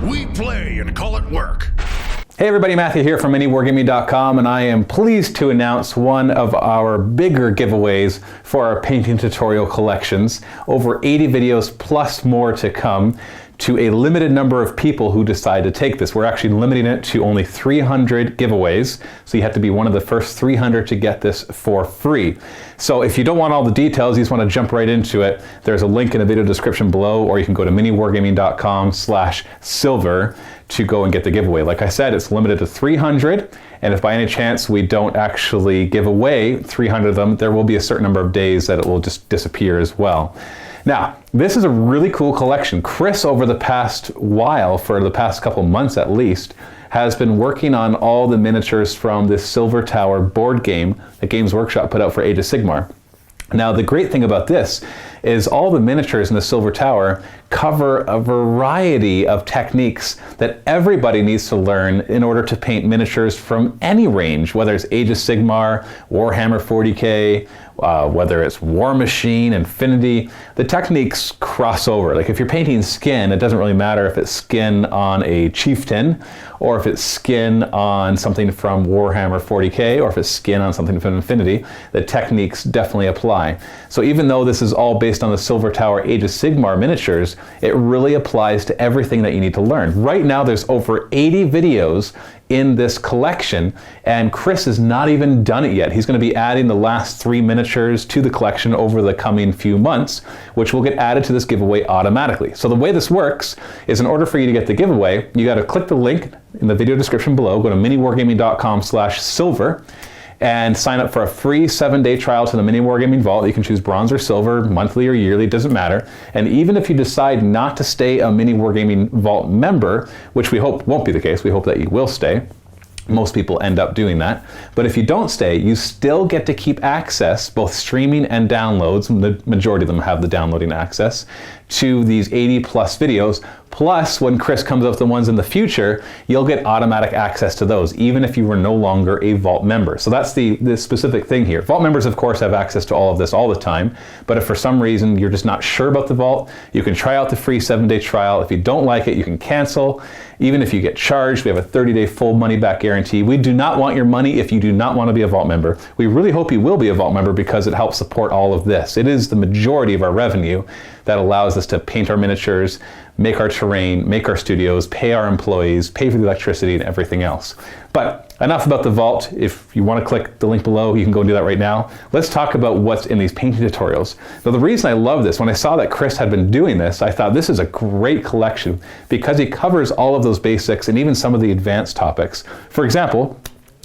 We play and call it work. Hey everybody, Matthew here from MiniWarGaming.com, and I am pleased to announce one of our bigger giveaways for our painting tutorial collections. Over 80 videos plus more to come, to a limited number of people who decide to take this. We're actually limiting it to only 300 giveaways, so you have to be one of the first 300 to get this for free. So if you don't want all the details, you just want to jump right into it, there's a link in the video description below, or you can go to MiniWarGaming.com/silver to go and get the giveaway. Like I said, it's limited to 300, and if by any chance we don't actually give away 300 of them, there will be a certain number of days that it will just disappear as well. Now, this is a really cool collection. Kris, over the past while, for the past couple months at least, has been working on all the miniatures from this Silver Tower board game that Games Workshop put out for Age of Sigmar. Now, the great thing about this is all the miniatures in the Silver Tower cover a variety of techniques that everybody needs to learn in order to paint miniatures from any range, whether it's Age of Sigmar, Warhammer 40K, whether it's War Machine, Infinity. The techniques cross over. Like if you're painting skin, it doesn't really matter if it's skin on a chieftain, or if it's skin on something from Warhammer 40K, or if it's skin on something from Infinity. The techniques definitely apply. So even though this is all based on the Silver Tower Age of Sigmar miniatures, it really applies to everything that you need to learn. Right now there's over 80 videos in this collection, and Kris has not even done it yet. He's going to be adding the last 3 miniatures to the collection over the coming few months, which will get added to this giveaway automatically. So the way this works is, in order for you to get the giveaway, you got to click the link in the video description below, go to MiniWarGaming.com/silver, and sign up for a free 7-day trial to the MiniWarGaming Vault. You can choose bronze or silver, monthly or yearly, doesn't matter. And even if you decide not to stay a MiniWarGaming Vault member, which we hope won't be the case, we hope that you will stay. Most people end up doing that. But if you don't stay, you still get to keep access, both streaming and downloads, the majority of them have the downloading access, to these 80 plus videos. Plus, when Kris comes up with the ones in the future, you'll get automatic access to those, even if you were no longer a Vault member. So that's the specific thing here. Vault members, of course, have access to all of this all the time, but if for some reason you're just not sure about the Vault, you can try out the free 7-day trial. If you don't like it, you can cancel. Even if you get charged, we have a 30-day full money-back guarantee. We do not want your money if you do not want to be a Vault member. We really hope you will be a Vault member because it helps support all of this. It is the majority of our revenue that allows us to paint our miniatures, make our terrain, make our studios, pay our employees, pay for the electricity and everything else. But enough about the Vault. If you want to click the link below, you can go and do that right now. Let's talk about what's in these painting tutorials. Now, the reason I love this, when I saw that Kris had been doing this, I thought this is a great collection because he covers all of those basics and even some of the advanced topics. For example,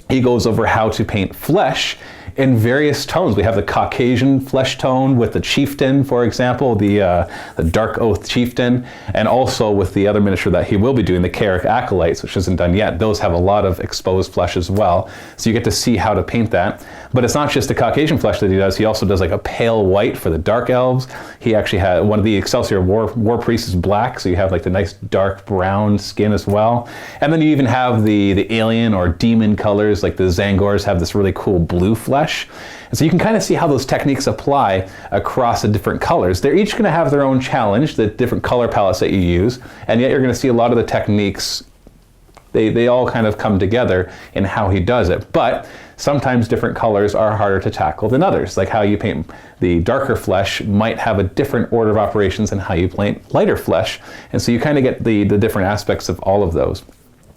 he goes over how to paint flesh in various tones. We have the Caucasian flesh tone with the chieftain, for example, the Dark Oath chieftain, and also with the other miniature that he will be doing, the Carrick Acolytes, which isn't done yet. Those have a lot of exposed flesh as well. So you get to see how to paint that. But it's not just the Caucasian flesh that he does. He also does like a pale white for the Dark Elves. He actually had one of the Excelsior War Priests is black, so you have like the nice dark brown skin as well. And then you even have the alien or demon colors, like the Zangors have this really cool blue flesh. And so you can kind of see how those techniques apply across the different colors. They're each going to have their own challenge, the different color palettes that you use, and yet you're going to see a lot of the techniques, they all kind of come together in how he does it. But sometimes different colors are harder to tackle than others, like how you paint the darker flesh might have a different order of operations than how you paint lighter flesh. And so you kind of get the different aspects of all of those.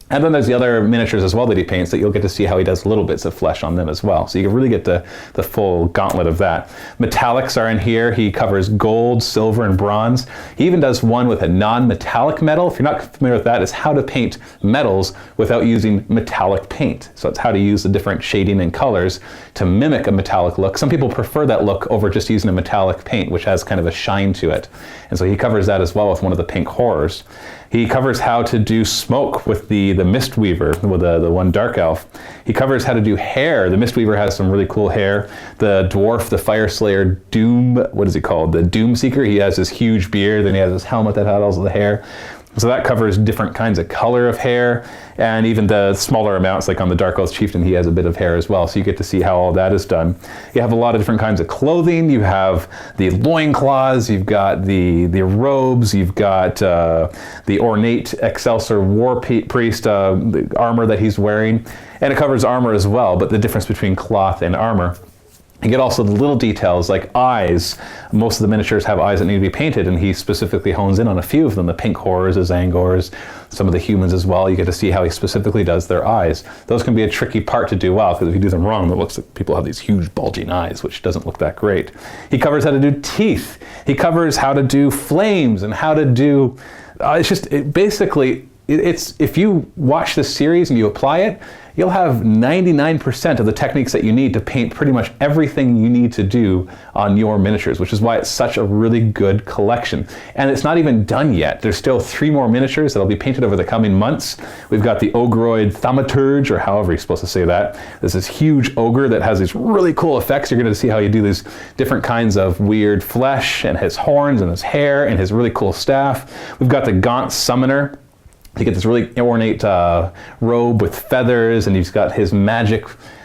And then there's the other miniatures as well that he paints that you'll get to see how he does little bits of flesh on them as well. So you can really get the full gauntlet of that. Metallics are in here. He covers gold, silver, and bronze. He even does one with a non-metallic metal. If you're not familiar with that, it's how to paint metals without using metallic paint. So it's how to use the different shading and colors to mimic a metallic look. Some people prefer that look over just using a metallic paint, which has kind of a shine to it. And so he covers that as well with one of the pink horrors. He covers how to do smoke with the Mistweaver, with the one Dark Elf. He covers how to do hair. The Mistweaver has some really cool hair. The Dwarf, the Fire Slayer Doom, what is he called? The Doom Seeker, he has this huge beard, then he has this helmet that has all the hair. So that covers different kinds of color of hair, and even the smaller amounts, like on the Dark Oath Chieftain, he has a bit of hair as well. So you get to see how all that is done. You have a lot of different kinds of clothing. You have the loincloths, you've got the robes, you've got the ornate Excelsior War Priest the armor that he's wearing. And it covers armor as well, but the difference between cloth and armor. You get also the little details like eyes. Most of the miniatures have eyes that need to be painted, and he specifically hones in on a few of them. The pink horrors, the Zangors, some of the humans as well. You get to see how he specifically does their eyes. Those can be a tricky part to do well, because if you do them wrong, it looks like people have these huge bulging eyes, which doesn't look that great. He covers how to do teeth. He covers how to do flames and how to do, basically, if you watch this series and you apply it, you'll have 99% of the techniques that you need to paint pretty much everything you need to do on your miniatures, which is why it's such a really good collection. And it's not even done yet. There's still 3 more miniatures that'll be painted over the coming months. We've got the Ogroid Thaumaturge, or however you're supposed to say that. There's this huge ogre that has these really cool effects. You're going to see how you do these different kinds of weird flesh, and his horns and his hair and his really cool staff. We've got the Gaunt Summoner. You get this really ornate robe with feathers, and he's got his magic,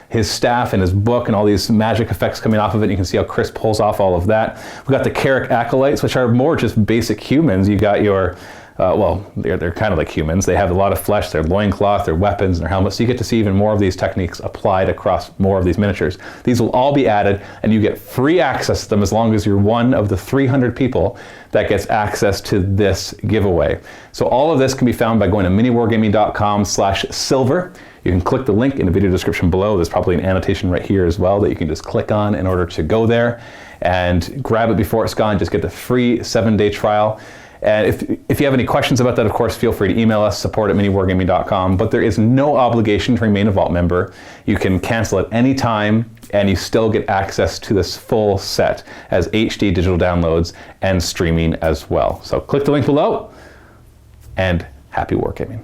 his staff and his book, and all these magic effects coming off of it. You can see how Kris pulls off all of that. We've got the Carrick Acolytes, which are more just basic humans. You got your, they're kind of like humans. They have a lot of flesh, their loincloth, their weapons, and their helmets. So you get to see even more of these techniques applied across more of these miniatures. These will all be added, and you get free access to them as long as you're one of the 300 people that gets access to this giveaway. So all of this can be found by going to miniwargaming.com/silver. You can click the link in the video description below. There's probably an annotation right here as well that you can just click on in order to go there and grab it before it's gone. Just get the free 7-day trial. And if you have any questions about that, of course, feel free to email us, support@miniwargaming.com. But there is no obligation to remain a Vault member. You can cancel at any time, and you still get access to this full set as HD digital downloads and streaming as well. So click the link below, and happy wargaming.